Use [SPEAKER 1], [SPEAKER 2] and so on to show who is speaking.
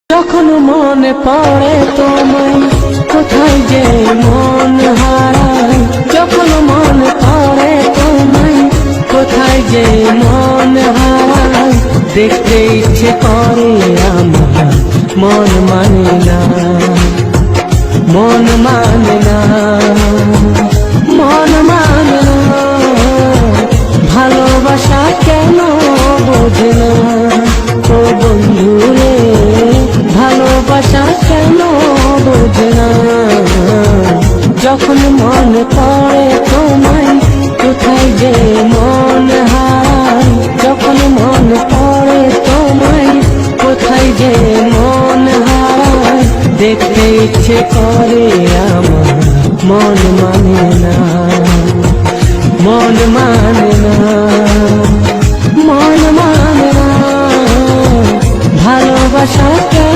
[SPEAKER 1] যখন মনে পড়ে তোমায় কোথায় যে মন হারায়, যখন মনে পড়ে তোমায় কোথায় যে মন হারায়, দেখতে ইচ্ছে করে আমার মন মানে না, মন মানে না, মন মানে না, ভালোবাসা কেন বোঝে না ও বন্ধুরে, ভালোবাসা কেন বোঝে না। যখন মনে পড়ে তোমায় কোথায় যে মন হারায়, যখন মনে পড়ে তোমায় কোথায় যে মন হারায়, দেখতে ইচ্ছে করে আমার মন মানে না, মন মানে না, মন মানে না, ভালোবাসা